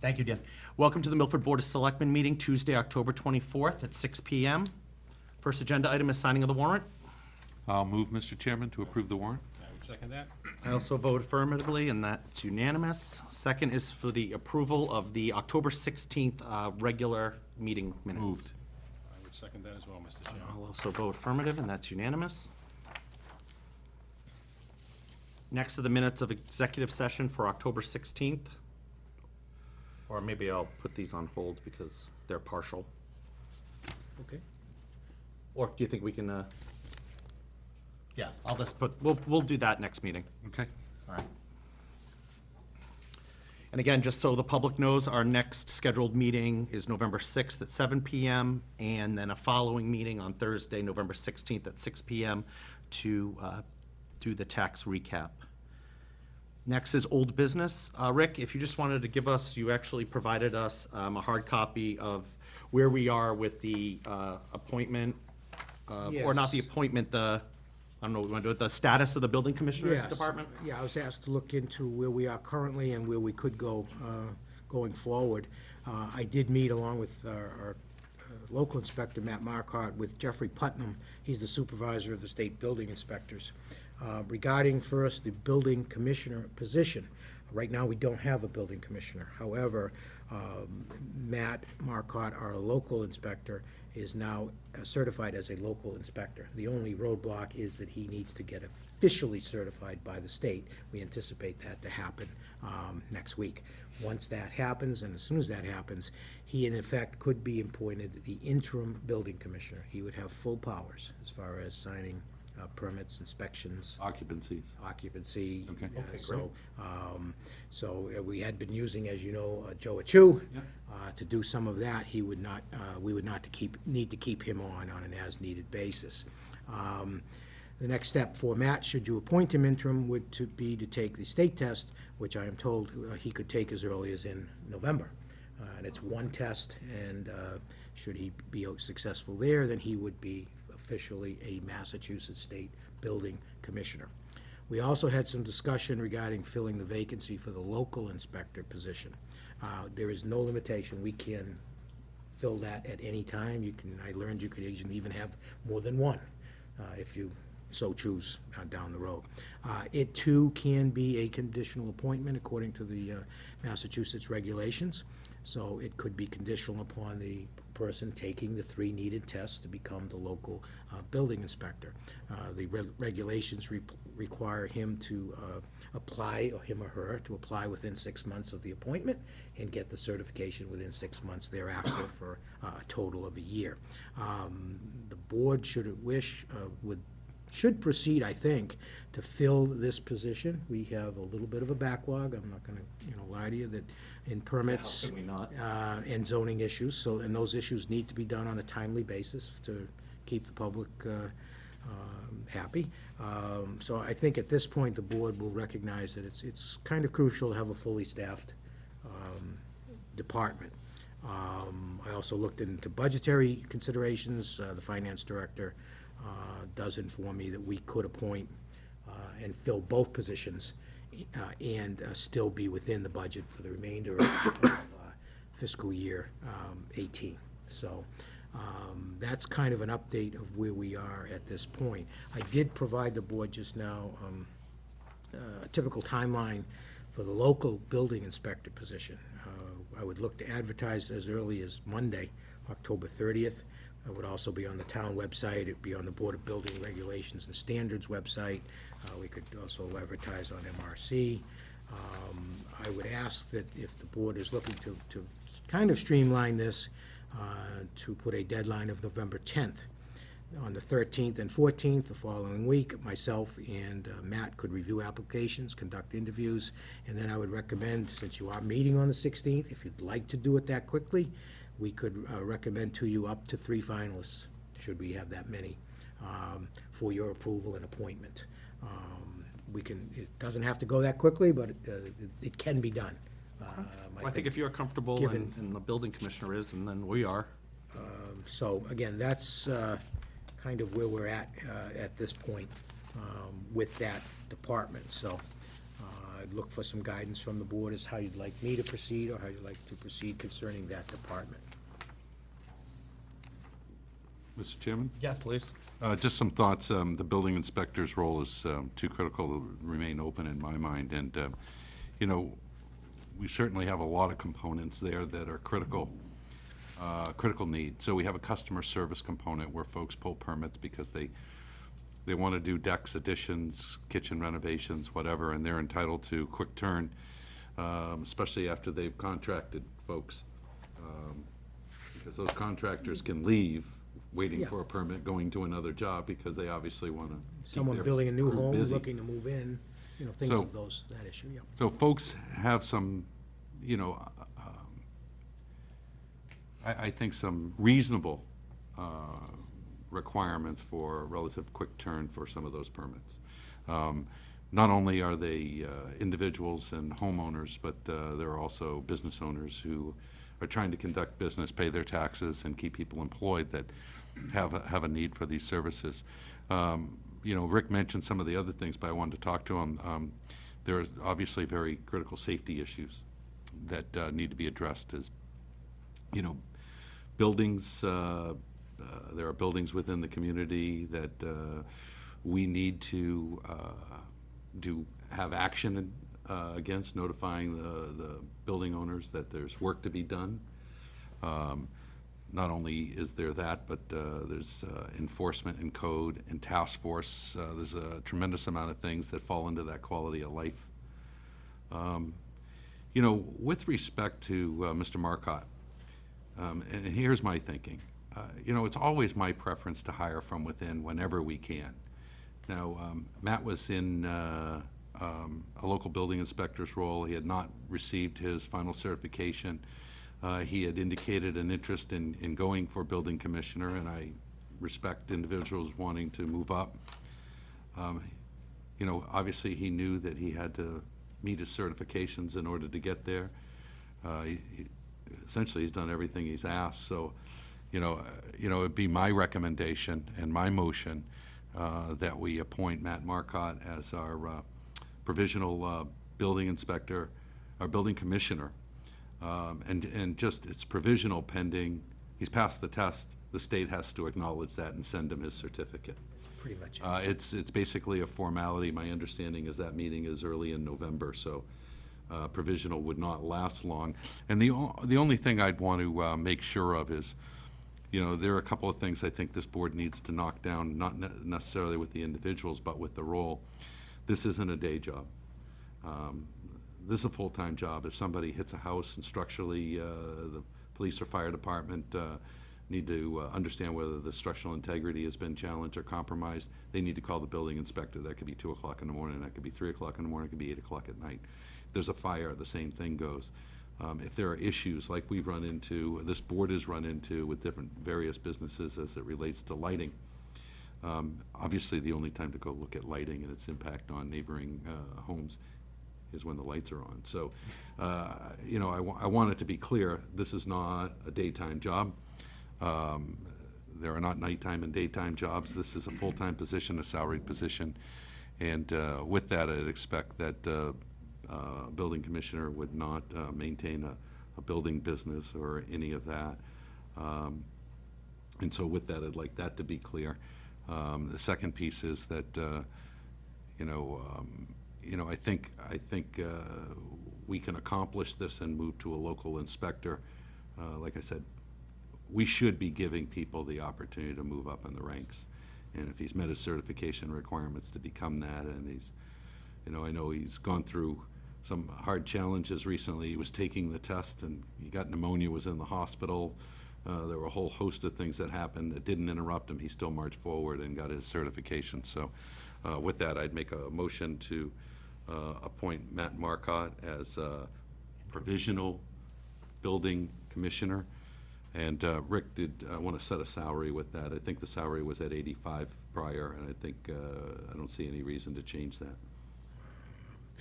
Thank you, Dan. Welcome to the Milford Board of Selectmen meeting, Tuesday, October 24th at 6 PM. First agenda item is signing of the warrant. I'll move, Mr. Chairman, to approve the warrant. I would second that. I also vote affirmatively, and that's unanimous. Second is for the approval of the October 16th regular meeting minutes. Moved. I would second that as well, Mr. Chairman. I'll also vote affirmative, and that's unanimous. Next are the minutes of executive session for October 16th. Or maybe I'll put these on hold because they're partial. Okay. Or do you think we can, yeah, I'll just put, we'll do that next meeting. Okay. All right. And again, just so the public knows, our next scheduled meeting is November 6th at 7 PM, and then a following meeting on Thursday, November 16th at 6 PM to do the tax recap. Next is old business. Rick, if you just wanted to give us, you actually provided us a hard copy of where we are with the appointment, or not the Yes. appointment, I don't know what we want to do, the status of the building commissioner's Yes. department? Yeah, I was asked to look into where we are currently and where we could go going forward. I did meet along with our local inspector, Matt Marcotte, with Jeffrey Putnam. He's the supervisor of the state building inspectors. Regarding first the building commissioner position, right now we don't have a building commissioner. However, Matt Marcotte, our local inspector, is now certified as a local inspector. The only roadblock is that he needs to get officially certified by the state. We anticipate that to happen next week. Once that happens, and as soon as that happens, he in effect could be appointed the interim building commissioner. He would have full powers as far as signing permits, inspections, Occupancies. occupancy. Okay. Okay, So we had been using, as you know, Joe Achu. Yep. To do some of that, he would not, we would not need to keep him on an as-needed basis. The next step for Matt, should you appoint him interim, would be to take the state test, which I am told he could take as early as in November. And it's one test, and should he be successful there, then he would be officially a Massachusetts State Building Commissioner. We also had some discussion regarding filling the vacancy for the local inspector position. There is no limitation. We can fill that at any time. I learned you could even have more than one if you so choose down the road. It too can be a conditional appointment according to the Massachusetts regulations. So it could be conditional upon the person taking the 3 needed tests to become the local building inspector. The regulations require him to apply, or him or her, to apply within 6 months of the appointment and get the certification within 6 months thereafter for a total of a year. The board, should it wish, should proceed, I think, to fill this position. We have a little bit of a backlog. I'm not gonna, lie to you, that in permits. How can we not? And zoning issues, and those issues need to be done on a timely basis to keep the public happy. So I think at this point, the board will recognize that it's kind of crucial to have a fully staffed department. I also looked into budgetary considerations. The finance director does inform me that we could appoint and fill both positions and still be within the budget for the remainder of fiscal year 18. So that's kind of an update of where we are at this point. I did provide the board just now a typical timeline for the local building inspector position. I would look to advertise as early as Monday, October 30th. It would also be on the town website. It'd be on the Board of Building Regulations and Standards website. We could also advertise on MRC. I would ask that if the board is looking to kind of streamline this, to put a deadline of November 10th. On the 13th and 14th, the following week, myself and Matt could review applications, conduct interviews, and then I would recommend, since you are meeting on the 16th, if you'd like to do it that quickly, we could recommend to you up to 3 finalists, should we have that many, for your approval and appointment. It doesn't have to go that quickly, but it can be done. I think if you're comfortable, given- and the building commissioner is, and then we are. So again, that's kind of where we're at this point with that department. So I'd look for some guidance from the board as how you'd like me to proceed or how you'd like to proceed concerning that department. Mr. Chairman? Yeah, please. Just some thoughts. The building inspector's role is too critical to remain open in my mind. And, we certainly have a lot of components there that are critical need. So we have a customer service component where folks pull permits because they want to do decks, additions, kitchen renovations, whatever, and they're entitled to quick turn, especially after they've contracted folks. Because those contractors can leave waiting Yeah. for a permit, going to another job because they obviously want to. Someone building a new home, looking to move in, things So- of that issue, yeah. So folks have some, I think some reasonable requirements for relative quick turn for some of those permits. Not only are they individuals and homeowners, but there are also business owners who are trying to conduct business, pay their taxes, and keep people employed that have a need for these services. Rick mentioned some of the other things, but I wanted to talk to him. There's obviously very critical safety issues that need to be addressed as, buildings, there are buildings within the community that we need to have action against, notifying the building owners that there's work to be done. Not only is there that, but there's enforcement and code and task force. There's a tremendous amount of things that fall into that quality of life. With respect to Mr. Marcotte, and here's my thinking. It's always my preference to hire from within whenever we can. Now, Matt was in a local building inspector's role. He had not received his final certification. He had indicated an interest in going for building commissioner, and I respect individuals wanting to move up. Obviously, he knew that he had to meet his certifications in order to get there. Essentially, he's done everything he's asked. So, it'd be my recommendation and my motion that we appoint Matt Marcotte as our provisional building inspector, our building commissioner. And just, it's provisional pending, he's passed the test, the state has to acknowledge that and send him his certificate. Pretty much. It's basically a formality. My understanding is that meeting is early in November, so provisional would not last long. And the only thing I'd want to make sure of is, there are a couple of things I think this board needs to knock down, not necessarily with the individuals, but with the role. This isn't a day job. This is a full-time job. If somebody hits a house and structurally, the police or fire department need to understand whether the structural integrity has been challenged or compromised, they need to call the building inspector. That could be 2 o'clock in the morning, that could be 3 o'clock in the morning, it could be 8 o'clock at night. If there's a fire, the same thing goes. If there are issues like we've run into, this board has run into with different various businesses as it relates to lighting, obviously the only time to go look at lighting and its impact on neighboring homes is when the lights are on. So, I want it to be clear, this is not a daytime job. There are not nighttime and daytime jobs. This is a full-time position, a salaried position. And with that, I'd expect that building commissioner would not maintain a building business or any of that. And so with that, I'd like that to be clear. The second piece is that, I think we can accomplish this and move to a local inspector. Like I said, we should be giving people the opportunity to move up in the ranks. And if he's met his certification requirements to become that, and he's, I know he's gone through some hard challenges recently. He was taking the test and he got pneumonia, was in the hospital. There were a whole host of things that happened that didn't interrupt him. He still marched forward and got his certification. So with that, I'd make a motion to appoint Matt Marcotte as provisional building commissioner. And Rick did want to set a salary with that. I think the salary was at 85 prior, and I think I don't see any reason to change that.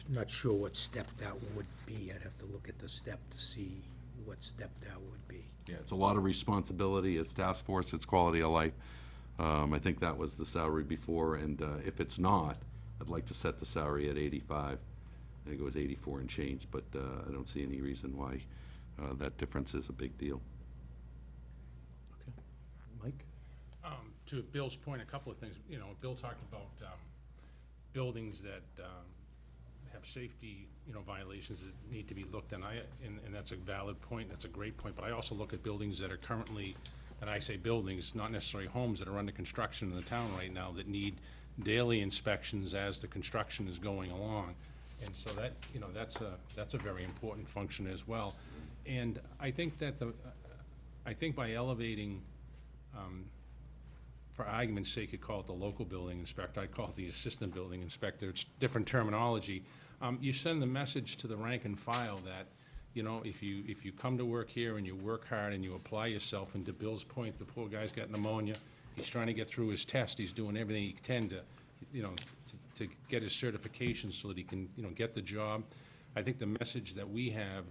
Not sure what step that one would be. I'd have to look at the step to see what step that would be. Yeah, it's a lot of responsibility. It's task force, it's quality of life. I think that was the salary before, and if it's not, I'd like to set the salary at 85. I think it was 84 and change, but I don't see any reason why that difference is a big deal. Mike? To Bill's point, a couple of things, Bill talked about buildings that have safety, violations that need to be looked at, and that's a valid point, that's a great point, but I also look at buildings that are currently, and I say buildings, not necessarily homes, that are under construction in the town right now that need daily inspections as the construction is going along. And so that, that's a very important function as well. And I think that I think by elevating, for argument's sake, you call it the local building inspector, I call it the assistant building inspector, it's different terminology. You send the message to the rank and file that, if you come to work here and you work hard and you apply yourself, and to Bill's point, the poor guy's got pneumonia, he's trying to get through his test, he's doing everything he can to, to get his certification so that he can, get the job. I think the message that we have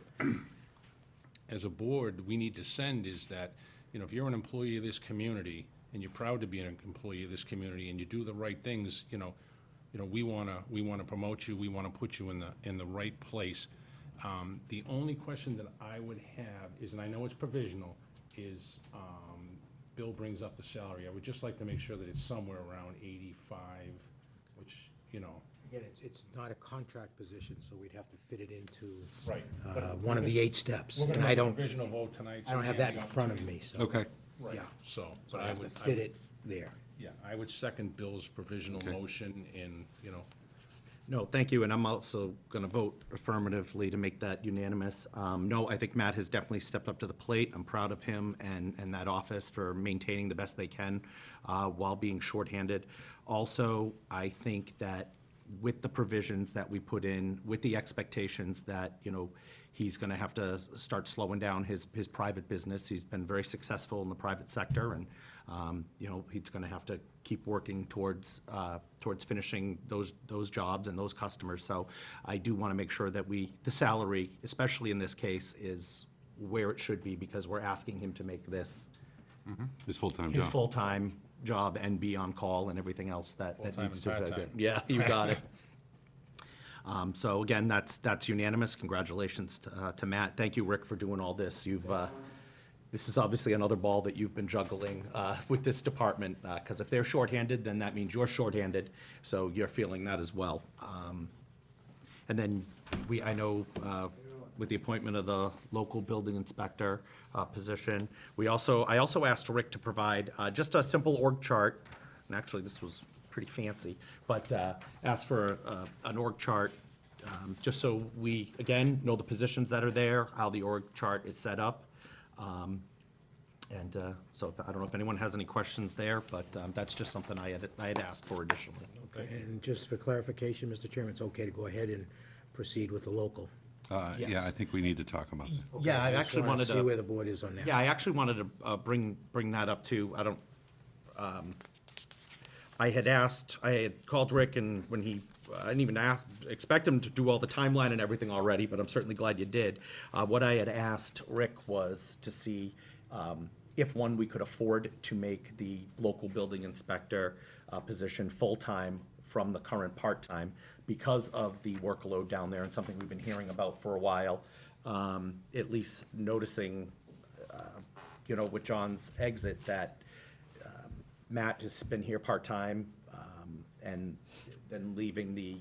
as a board, we need to send is that, if you're an employee of this community, and you're proud to be an employee of this community, and you do the right things, we wanna promote you, we wanna put you in the right place. The only question that I would have is, and I know it's provisional, is, Bill brings up the salary. I would just like to make sure that it's somewhere around 85, which, Again, it's not a contract position, so we'd have to fit it into Right. one of the 8 steps. We're And gonna I have a don't, provisional vote tonight. I so don't we have have that the in front of opportunity. me, so. Okay. Right, Yeah. so, So but I I have to would. fit it there. Yeah, I would second Bill's provisional Okay. motion and, No, thank you, and I'm also going to vote affirmatively to make that unanimous. No, I think Matt has definitely stepped up to the plate. I'm proud of him and that office for maintaining the best they can while being shorthanded. Also, I think that with the provisions that we put in, with the expectations that, he's going to have to start slowing down his private business. He's been very successful in the private sector, and, he's going to have to keep working towards finishing those jobs and those customers. So I do want to make sure that the salary, especially in this case, is where it should be, because we're asking him to make this His full-time his job. full-time job and be on call and everything else that Full-time needs to. and part-time. Yeah, you got it. So again, that's unanimous. Congratulations to Matt. Thank you, Rick, for doing all this. This is obviously another ball that you've been juggling with this department, because if they're shorthanded, then that means you're shorthanded, so you're feeling that as well. And then I know with the appointment of the local building inspector position, I also asked Rick to provide just a simple org chart, and actually this was pretty fancy, but asked for an org chart, just so we, again, know the positions that are there, how the org chart is set up. So I don't know if anyone has any questions there, but that's just something I had asked for additionally. okay. And just for clarification, Mr. Chairman, it's okay to go ahead and proceed with the local. Yeah, I think we need to talk about that. Yeah, I just actually wanna wanted See to. where the board is on that. Yeah, I actually wanted to bring that up too. I had called Rick, and when I didn't even expect him to do all the timeline and everything already, but I'm certainly glad you did. What I had asked Rick was to see if, one, we could afford to make the local building inspector position full-time from the current part-time because of the workload down there, and something we've been hearing about for a while. At least noticing, with John's exit, that Matt has been here part-time, and then leaving the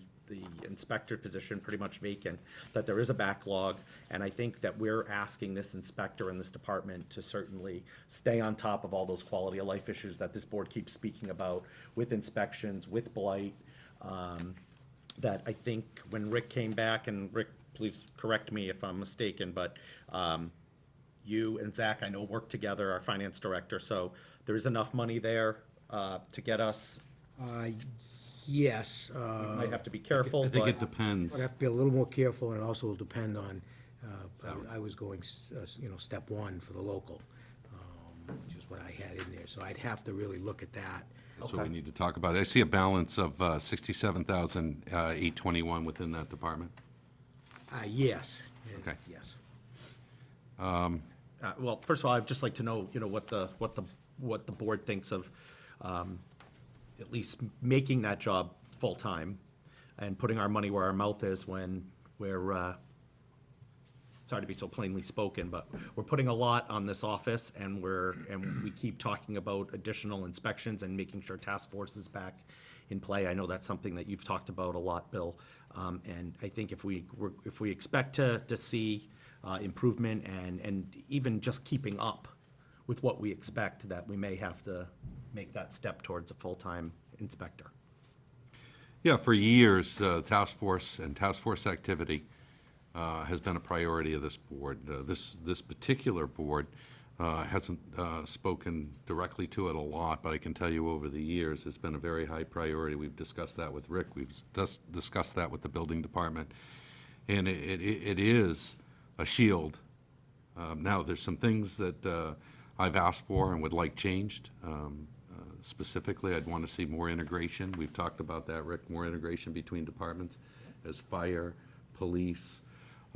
inspector position pretty much vacant, that there is a backlog, and I think that we're asking this inspector in this department to certainly stay on top of all those quality of life issues that this board keeps speaking about, with inspections, with blight, that I think when Rick came back, and Rick, please correct me if I'm mistaken, but you and Zach, I know, work together, our finance director, so there is enough money there to get us. Yes. Might have to be careful, I think it but depends. I'd have to be a little more careful, and it also will depend on, I was going, step 1 for the local, which is what I had in there, so I'd have to really look at that. So we need to talk about it. I see a balance of 67,821 within that department. Yes. Okay. Yes. well, first of all, I'd just like to know, what the board thinks of at least making that job full-time and putting our money where our mouth is when we're, sorry to be so plainly spoken, but we're putting a lot on this office, and we keep talking about additional inspections and making sure task force is back in play. I know that's something that you've talked about a lot, Bill. And I think if we expect to see improvement and even just keeping up with what we expect, that we may have to make that step towards a full-time inspector. Yeah, for years, task force and task force activity has been a priority of this board. This particular board hasn't spoken directly to it a lot, but I can tell you over the years, it's been a very high priority. We've discussed that with Rick, we've discussed that with the building department, and it is a shield. Now, there's some things that I've asked for and would like changed. Specifically, I'd want to see more integration. We've talked about that, Rick, more integration between departments as fire, police,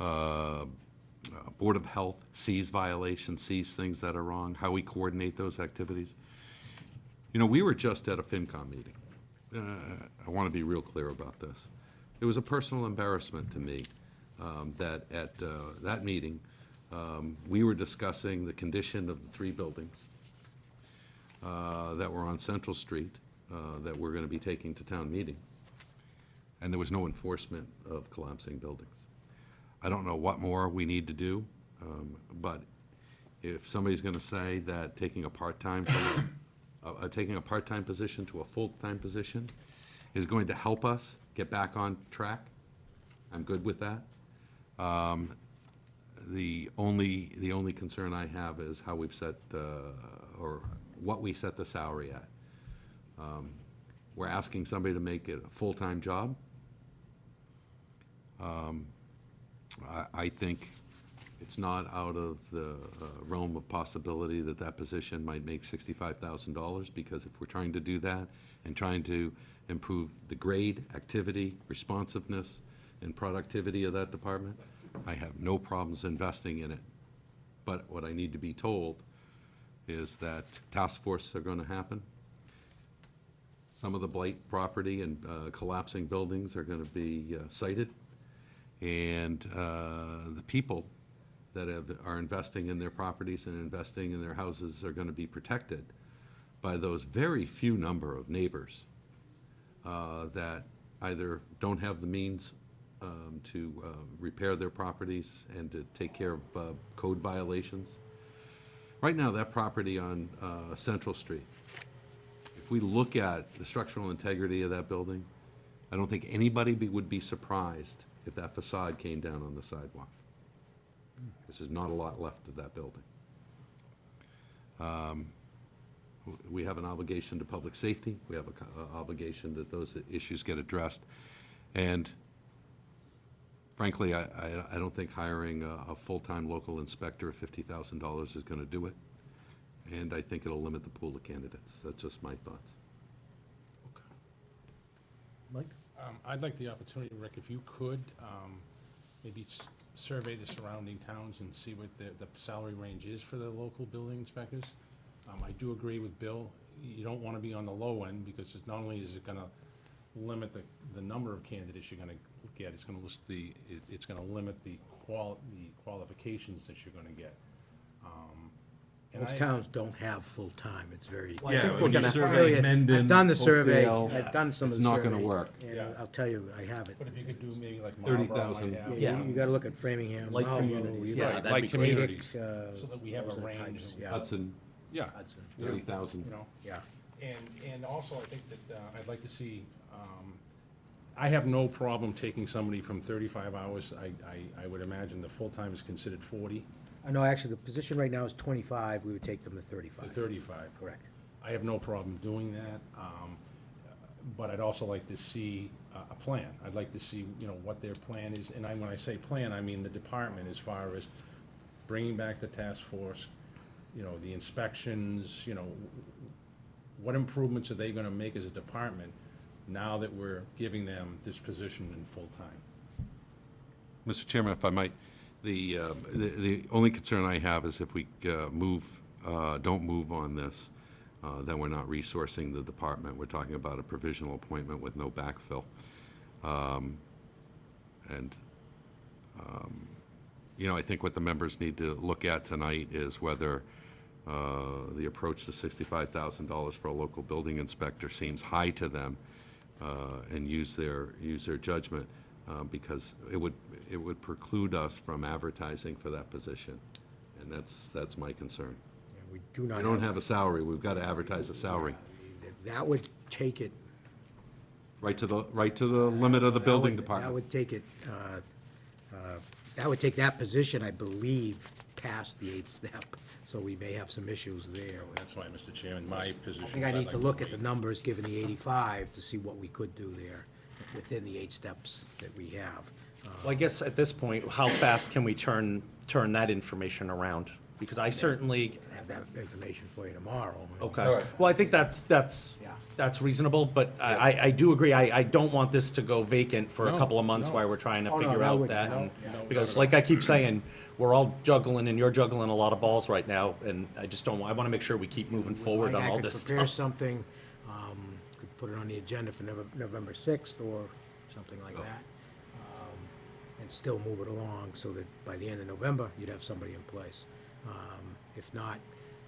Board of Health sees violations, sees things that are wrong, how we coordinate those activities. You know, we were just at a FinCom meeting. I want to be real clear about this. It was a personal embarrassment to me that at that meeting, we were discussing the condition of the 3 buildings that were on Central Street that we're going to be taking to town meeting, and there was no enforcement of collapsing buildings. I don't know what more we need to do, but if somebody's going to say that taking a part-time position to a full-time position is going to help us get back on track, I'm good with that. The only concern I have is how we've set, or what we set the salary at. We're asking somebody to make it a full-time job. I think it's not out of the realm of possibility that that position might make $65,000, because if we're trying to do that and trying to improve the grade, activity, responsiveness, and productivity of that department, I have no problems investing in it. But what I need to be told is that task forces are going to happen. Some of the blight property and collapsing buildings are going to be cited. And the people that are investing in their properties and investing in their houses are going to be protected by those very few number of neighbors that either don't have the means to repair their properties and to take care of code violations. Right now, that property on Central Street, if we look at the structural integrity of that building, I don't think anybody would be surprised if that facade came down on the sidewalk. There's not a lot left of that building. We have an obligation to public safety. We have an obligation that those issues get addressed. And frankly, I don't think hiring a full-time local inspector of $50,000 is going to do it. And I think it'll limit the pool of candidates. That's just my thoughts. Mike? I'd like the opportunity, Rick, if you could, maybe survey the surrounding towns and see what the salary range is for the local building inspectors. I do agree with Bill. You don't want to be on the low end, because not only is it going to limit the number of candidates you're going to get, it's going to it's going to limit the qualifications that you're going to get. And Most towns don't have full-time, it's very. Well, I think we're when you gonna survey I've Mendon, done the survey, Oakdale, I've done some of it's the not survey. gonna work. And Yeah. I'll tell you, I have it. But if you could do maybe like Marlboro 30,000. might have, Yeah. You gotta look at Framingham, Like Marlboro, communities, you yeah, got that'd like be great. communities, Natick, so that we have those a are the range. types, of- yeah. Hudson, Yeah, 30,000. you know. Yeah. And also, I think that I'd like to see, I have no problem taking somebody from 35 hours. I would imagine the full-time is considered 40 No, actually, the position right now is 25, we would take them to 35. to 35. Correct. I have no problem doing that, but I'd also like to see a plan. I'd like to see, what their plan is, and when I say plan, I mean the department, as far as bringing back the task force, the inspections, what improvements are they gonna make as a department now that we're giving them this position in full-time? Mr. Chairman, if I might, the only concern I have is if we don't move on this, then we're not resourcing the department. We're talking about a provisional appointment with no backfill. And You know, I think what the members need to look at tonight is whether the approach to $65,000 for a local building inspector seems high to them, and use their judgment, because it would preclude us from advertising for that position, and that's my concern. And we do not I don't have a salary, we've got to advertise a salary, That would take it. right to the limit of the building That department. would take it, that would take that position, I believe, past the 8th step, so we may have some issues there. That's why, Mr. Chairman, my position. I think I need to look at the numbers, given the 85, to see what we could do there within the 8 steps that we have. Well, I guess at this point, how fast can we turn that information around? Because I certainly, I have that information for you tomorrow. okay. Well, I think that's reasonable, but I do agree, I don't want this to go vacant for a No, couple of months no. while we're trying to Oh, no, figure that out would- that. no, and- no, Because no, like I keep saying, we're all juggling and you're juggling a lot of balls right now, and I just don't, I want to make sure we keep moving forward on all this I could prepare stuff. something, could put it on the agenda for November 6th or something like that, and still move it along so that by the end of November, you'd have somebody in place. If not,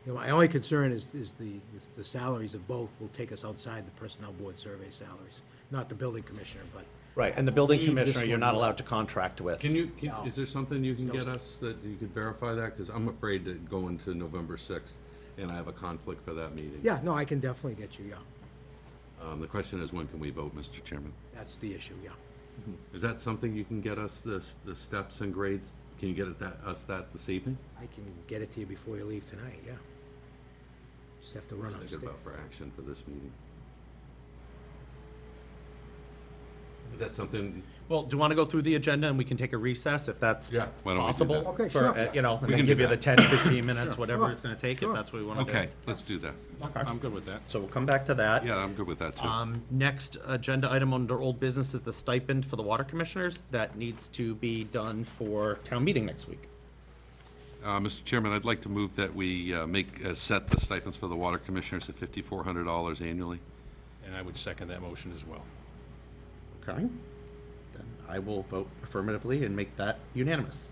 you know, my only concern is the salaries of both will take us outside the Personnel Board survey salaries, not the building commissioner, but. Right, and the building I believe this commissioner, you're one not will. allowed to contract with. Is there something you can get us that you could verify that? Because I'm afraid to go into November 6th, and I have a conflict for that meeting. Yeah, no, I can definitely get you, yeah. The question is, when can we vote, Mr. Chairman? That's the issue, yeah. Is that something you can get us, the steps and grades? Can you get us that this evening? I can get it to you before you leave tonight, yeah. Just have to run Think upstairs. about for action for this meeting. Is that something? Well, do you want to go through the agenda and we can take a recess if that's Yeah, why don't we do possible? that? Okay, for, sure. You know, and We then can give do you the that. 10, 15 minutes, whatever Sure. it's going to take, if Sure. that's what we want to do. Okay, let's do that. I'm good with that. So we'll come back to that. Yeah, I'm good with that, too. Next agenda item under old business is the stipend for the water commissioners. That needs to be done for town meeting next week. Mr. Chairman, I'd like to move that we set the stipends for the water commissioners at $5,400 annually. And I would second that motion as well. Okay? Then I will vote affirmatively and make that unanimous.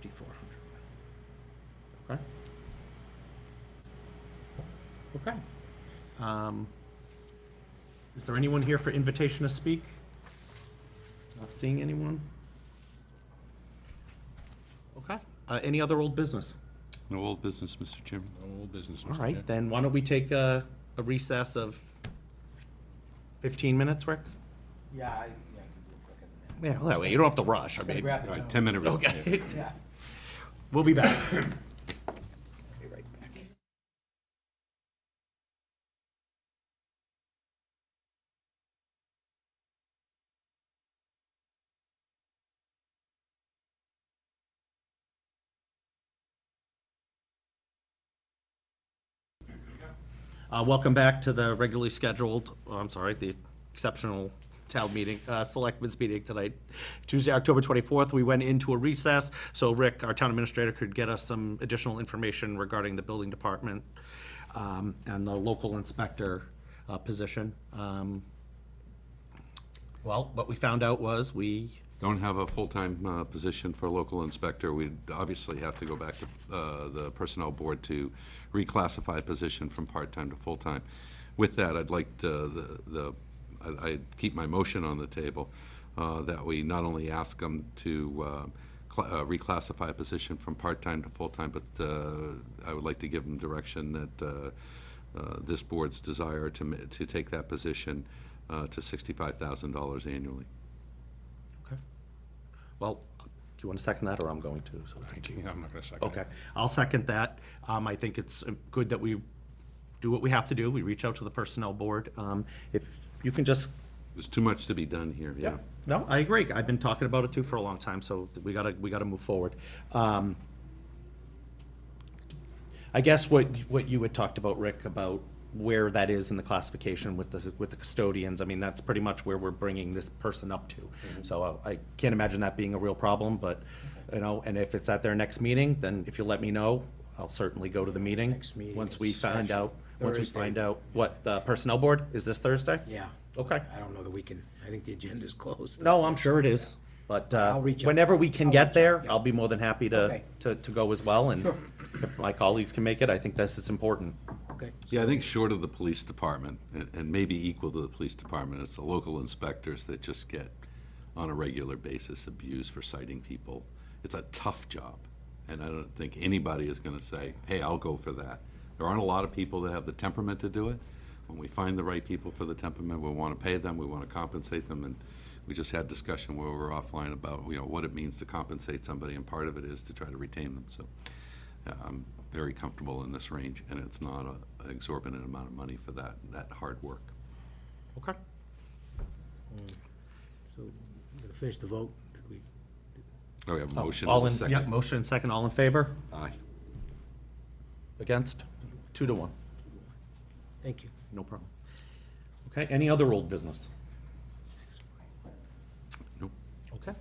5,400. Okay. Okay. Is there anyone here for invitation to speak? Not seeing anyone? Okay. Any other old business? No old business, Mr. Chairman. No old business, Mr. All Chair. right, then why don't we take a recess of 15 minutes, Rick? Yeah, I can do it quicker than that. Yeah, well, that way, you don't have to rush, I mean. Grab the All right, time. 10-minute recess. Okay, Yeah. we'll be back. Be right back. Welcome back to the regularly scheduled, the exceptional town meeting, selectmen's meeting tonight. Tuesday, October 24th, we went into a recess, so Rick, our town administrator, could get us some additional information regarding the building department and the local inspector position. Well, what we found out was Don't have a full-time position for local inspector. We'd obviously have to go back to the Personnel Board to reclassify a position from part-time to full-time. With that, I'd like to, I'd keep my motion on the table, that we not only ask them to reclassify a position from part-time to full-time, but I would like to give them direction that this board's desire to take that position to $65,000 annually. okay. Well, do you want to second that, or I'm going to? So thank you. I'm not going to second it. Okay, I'll second that. I think it's good that we do what we have to do. We reach out to the personnel board. If you can just. There's too much to be done here, yeah. No, I agree. I've been talking about it too for a long time, so we gotta move forward. I guess what you had talked about, Rick, about where that is in the classification with the custodians, I mean, that's pretty much where we're bringing this person up to. So I can't imagine that being a real problem, but, you know, and if it's at their next meeting, then if you let me know, I'll certainly go to the meeting. Next meeting Once we is find actually out, once we Thursday. find out what, the personnel board, is this Thursday? Yeah. Okay. I don't know that we can, I think the agenda's closed. No, I'm sure it is. But I'll reach out. whenever we can I'll get reach out, there, yeah. I'll be more than happy Okay. to go as well. And Sure. if my colleagues can make it, I think this is important. Okay. Yeah, I think short of the police department, and maybe equal to the police department, it's the local inspectors that just get, on a regular basis, abused for citing people. It's a tough job, and I don't think anybody is gonna say, hey, I'll go for that. There aren't a lot of people that have the temperament to do it. When we find the right people for the temperament, we wanna pay them, we wanna compensate them, and we just had discussion where we were offline about, what it means to compensate somebody, and part of it is to try to retain them, so. I'm very comfortable in this range, and it's not an exorbitant amount of money for that hard work. Okay. So, we're gonna finish the vote. Did we? Oh, we have a motion All and a in, second. yeah, motion and second, all in favor? Aye. Against? 2-1. Thank you. No problem. Okay, any other old business? Nope. Okay.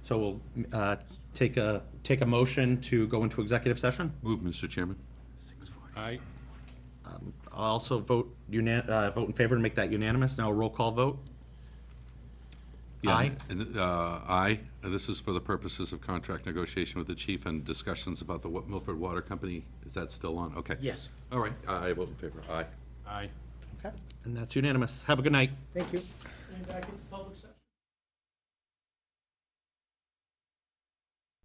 So we'll take a motion to go into executive session. Move, Mr. Chairman. Aye. I'll also vote in favor to make that unanimous. Now a roll call vote. Yeah, Aye. And, aye. This is for the purposes of contract negotiation with the chief and discussions about the Milford Water Company. Is that still on? Okay. Yes. All right, I vote in favor. Aye. Aye. Okay. And that's unanimous. Have a good night. Thank you. Going back into public session.